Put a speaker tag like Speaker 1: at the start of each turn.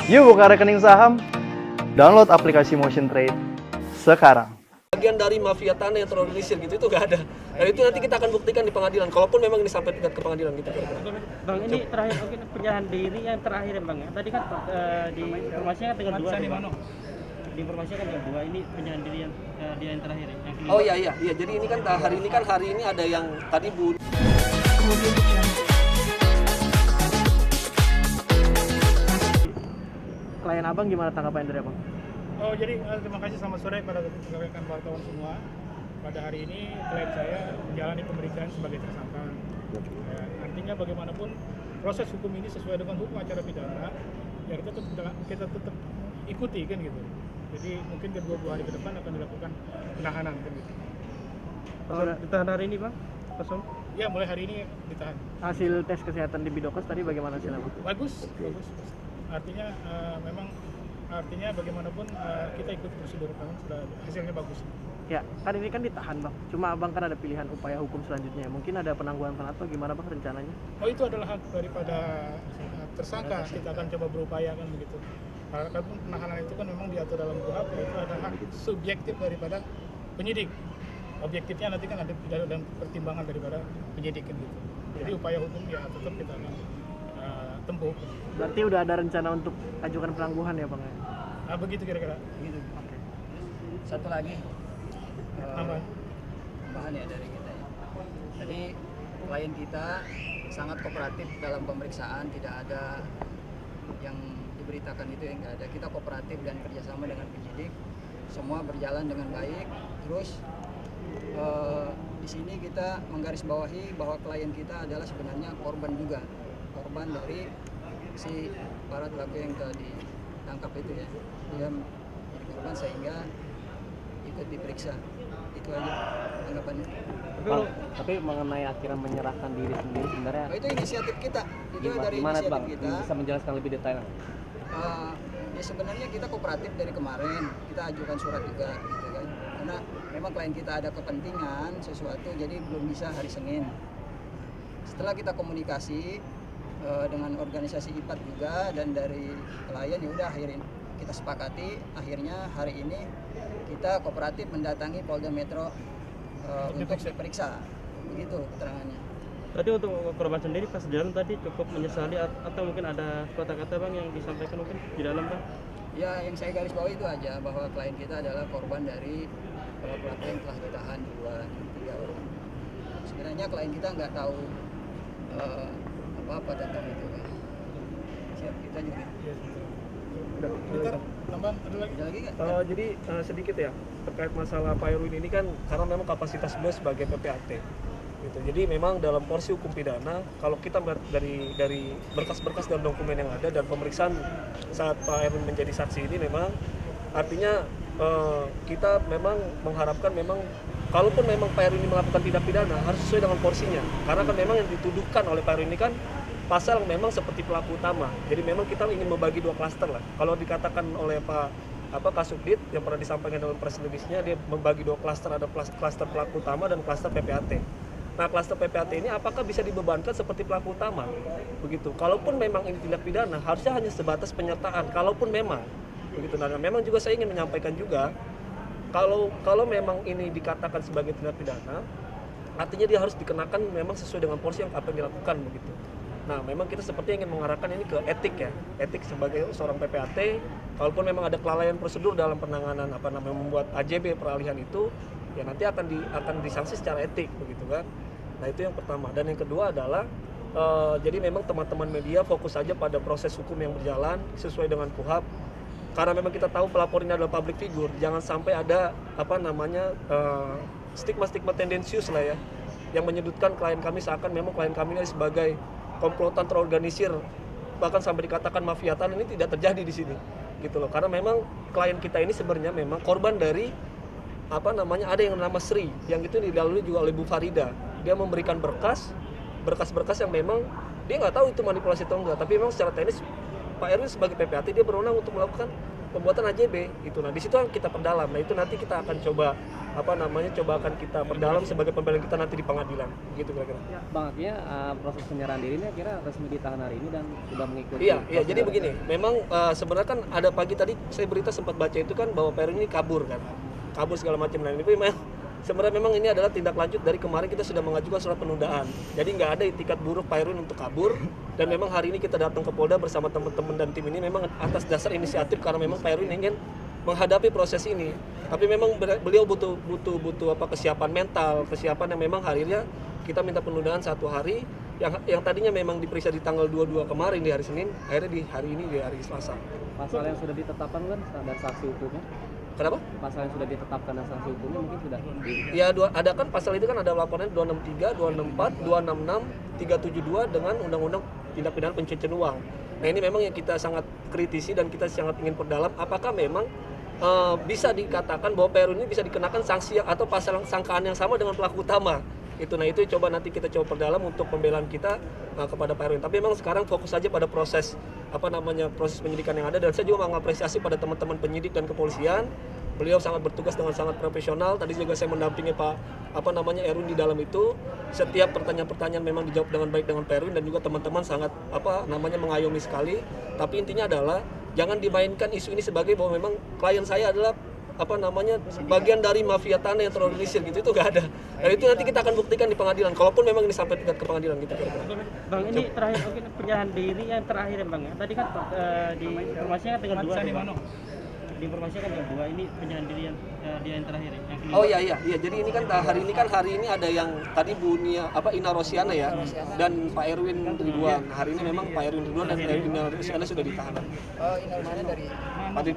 Speaker 1: Yuk buka rekening saham, download aplikasi Motion Trade sekarang.
Speaker 2: Bagian dari mafia tanah yang terorganisir gitu itu nggak ada. Dan itu nanti kita akan buktikan di pengadilan. Kalaupun memang ini sampai tingkat ke pengadilan gitu.
Speaker 3: Bang, ini terakhir mungkin penyerahan diri yang terakhir ya Bang ya. Tadi kan di informasinya kan tinggal 2 ya Bang. Di informasinya kan tinggal 2. Ini penyerahan diri yang dia yang terakhir ya. Yang kelima.
Speaker 2: Oh iya. Jadi ini kan hari ini ada yang tadi Bu.
Speaker 1: Klien abang gimana tanggapan dari abang?
Speaker 4: Oh jadi terima kasih, selamat sore pada rekan wartawan semua. Pada hari ini klien saya menjalani pemeriksaan sebagai tersangka. Ya, artinya bagaimanapun proses hukum ini sesuai dengan hukum acara pidana, ya kita tetap ikuti kan gitu. Jadi mungkin 22 hari ke depan akan dilakukan penahanan kan gitu.
Speaker 3: Ditahan hari ini Bang? Kosong?
Speaker 4: Ya mulai hari ini ditahan.
Speaker 1: Hasil tes kesehatan di Bidokes tadi bagaimana hasilnya bang?
Speaker 4: Bagus. Artinya artinya bagaimanapun kita ikut prosedur kan sudah hasilnya bagus.
Speaker 1: Ya, kan ini kan ditahan bang. Cuma abang kan ada pilihan upaya hukum selanjutnya. Mungkin ada penangguhan atau gimana bang rencananya?
Speaker 4: Oh itu adalah hak daripada tersangka. Kita akan coba berupaya kan begitu. Karena penahanan itu kan memang diatur dalam KUHP, itu ada hak subjektif daripada penyidik. Objektifnya nanti kan ada dalam pertimbangan daripada penyidik kan gitu. Jadi upaya hukum ya tetap kita akan tempuh.
Speaker 1: Berarti udah ada rencana untuk ajukan penangguhan ya bang?
Speaker 4: Nah begitu kira-kira. Begitu.
Speaker 1: Oke.
Speaker 5: Satu lagi
Speaker 4: Tambah.
Speaker 5: tambahan ya dari kita ya. Jadi klien kita sangat kooperatif dalam pemeriksaan, tidak ada yang diberitakan itu yang nggak ada. Kita kooperatif dan kerjasama dengan penyidik, semua berjalan dengan baik. Terus di sini kita menggarisbawahi bahwa klien kita adalah sebenarnya korban juga, korban dari si para pelaku yang telah ditangkap itu ya. Dia menjadi korban sehingga ikut diperiksa. Itu aja tanggapannya.
Speaker 1: Bang, tapi mengenai akhirnya menyerahkan diri sendiri sebenarnya
Speaker 5: Oh, itu inisiatif kita. Itu dari
Speaker 1: gimana
Speaker 5: inisiatif
Speaker 1: bang?
Speaker 5: kita.
Speaker 1: Bisa menjelaskan lebih detail?
Speaker 5: Ya sebenarnya kita kooperatif dari kemarin. Kita ajukan surat juga gitu kan. Karena memang klien kita ada kepentingan sesuatu jadi belum bisa hari Senin. Setelah kita komunikasi dengan organisasi IPAT juga dan dari klien ya udah akhirin kita sepakati akhirnya hari ini kita kooperatif mendatangi Polda Metro untuk diperiksa. Begitu keterangannya.
Speaker 3: Tadi untuk korban sendiri pas jalan tadi cukup menyesali atau mungkin ada kata-kata Bang yang disampaikan mungkin di dalam Bang?
Speaker 5: Ya yang saya garis bawahi itu aja bahwa klien kita adalah korban dari pelaku yang telah ditahan 3 orang. Sebenarnya klien kita nggak tahu apa-apa tentang itu kan. Siap kita juga.
Speaker 4: Bentar, tambahan ada lagi?
Speaker 5: Ada lagi nggak?
Speaker 2: Jadi sedikit ya terkait masalah Pak Erwin ini kan karena memang kapasitas beliau sebagai PPAT gitu. Jadi memang dalam porsi hukum pidana kalau kita melihat dari berkas-berkas dan dokumen yang ada dan pemeriksaan saat Pak Erwin menjadi saksi ini memang artinya kita memang mengharapkan memang kalaupun memang Pak Erwin ini melakukan tindak pidana harus sesuai dengan porsinya karena kan memang yang dituduhkan oleh Pak Erwin ini kan pasal memang seperti pelaku utama. Jadi memang kita ingin membagi 2 klaster lah. Kalau dikatakan oleh Pak Kasubdit yang pernah disampaikan dalam press release-nya dia membagi 2 klaster, ada klaster pelaku utama dan klaster PPAT. Nah, klaster PPAT ini apakah bisa dibebankan seperti pelaku utama? Begitu. Kalaupun memang ini tindak pidana, harusnya hanya sebatas penyertaan. Kalaupun memang begitu. Nah, memang juga saya ingin menyampaikan juga kalau memang ini dikatakan sebagai tindak pidana, artinya dia harus dikenakan memang sesuai dengan porsi yang apa yang dilakukan begitu. Nah, memang kita seperti ingin mengarahkan ini ke etik ya, etik sebagai seorang PPAT. Kalaupun memang ada kelalaian prosedur dalam penanganan membuat AJB peralihan itu, ya nanti akan disanksi secara etik begitu kan. Nah itu yang pertama. Dan yang kedua adalah jadi memang teman-teman media fokus saja pada proses hukum yang berjalan sesuai dengan KUHP. Karena memang kita tahu pelapor ini adalah public figure, jangan sampai ada stigma-stigma tendensius lah ya, yang menyudutkan klien kami seakan memang klien kami ini sebagai komplotan terorganisir, bahkan sampai dikatakan mafia tanah. Ini tidak terjadi di sini gitu loh, karena memang klien kita ini sebenarnya memang korban dari ada yang nama Sri yang itu dilalui juga oleh Bu Farida. Dia memberikan berkas yang memang dia nggak tahu itu manipulasi atau enggak, tapi memang secara teknis Pak Erwin sebagai PPAT dia berwenang untuk melakukan pembuatan AJB itu. Nah di situ kita perdalam. Nah itu nanti kita akan coba coba akan kita perdalam sebagai pembelaan kita nanti di pengadilan gitu kira-kira.
Speaker 6: Bang, akhirnya proses penyerahan diri ini akhirnya resmi ditahan hari ini dan sudah mengikuti.
Speaker 2: Iya, jadi begini, memang sebenarnya kan ada pagi tadi saya berita sempat baca itu kan bahwa Pak Erwin ini kabur segala macam. Nah ini memang sebenarnya memang ini adalah tindak lanjut dari kemarin kita sudah mengajukan surat penundaan. Jadi nggak ada itikat buruk Pak Erwin untuk kabur, dan memang hari ini kita datang ke Polda bersama teman-teman dan tim ini memang atas dasar inisiatif karena memang Pak Erwin ingin menghadapi proses ini. Tapi memang beliau butuh kesiapan mental, kesiapan yang memang akhirnya kita minta penundaan 1 hari yang tadinya memang diperiksa di tanggal 22 kemarin di hari Senin, akhirnya di hari ini di hari Selasa.
Speaker 6: Pasal yang sudah ditetapkan kan dan sanksi hukumnya?
Speaker 2: Kenapa?
Speaker 6: Pasal yang sudah ditetapkan dan sanksi hukumnya mungkin sudah.
Speaker 2: Ya ada kan pasal itu kan ada laporannya 263, 264, 266, 372 dengan Undang-Undang Tindak Pidana Pencucian Uang. Nah ini memang yang kita sangat kritisi dan kita sangat ingin perdalam apakah memang bisa dikatakan bahwa Pak Erwin ini bisa dikenakan sanksi atau pasal sangkaan yang sama dengan pelaku utama. Nah itu coba nanti kita coba perdalam untuk pembelaan kita kepada Pak Erwin. Tapi memang sekarang fokus saja pada proses proses penyidikan yang ada, dan saya juga mengapresiasi pada teman-teman penyidik dan kepolisian. Beliau sangat bertugas dengan sangat profesional. Tadi juga saya mendampingi Pak Erwin di dalam itu. Setiap pertanyaan-pertanyaan memang dijawab dengan baik dengan Pak Erwin, dan juga teman-teman sangat mengayomi sekali. Tapi intinya adalah jangan dimainkan isu ini sebagai bahwa memang klien saya adalah bagian dari mafia tanah yang terorganisir gitu, itu nggak ada. Dan itu nanti kita akan buktikan di pengadilan. Kalaupun memang ini sampai tingkat ke pengadilan gitu.
Speaker 3: Bang, ini terakhir mungkin penyerahan diri yang terakhir ya Bang ya. Tadi kan diinformasikan kan tinggal 2 nih Bang. Diinformasikan tinggal 2, ini penyerahan diri yang dia yang terakhir ya. Yang kelima.
Speaker 2: Oh iya. Jadi ini kan hari ini ada yang tadi Bu Ina Rosiana ya dan Pak Erwin Ridwan. Hari ini memang Pak Erwin Ridwan dan Ina Rosiana sudah ditahan.
Speaker 5: Ini harusnya dari
Speaker 2: Padri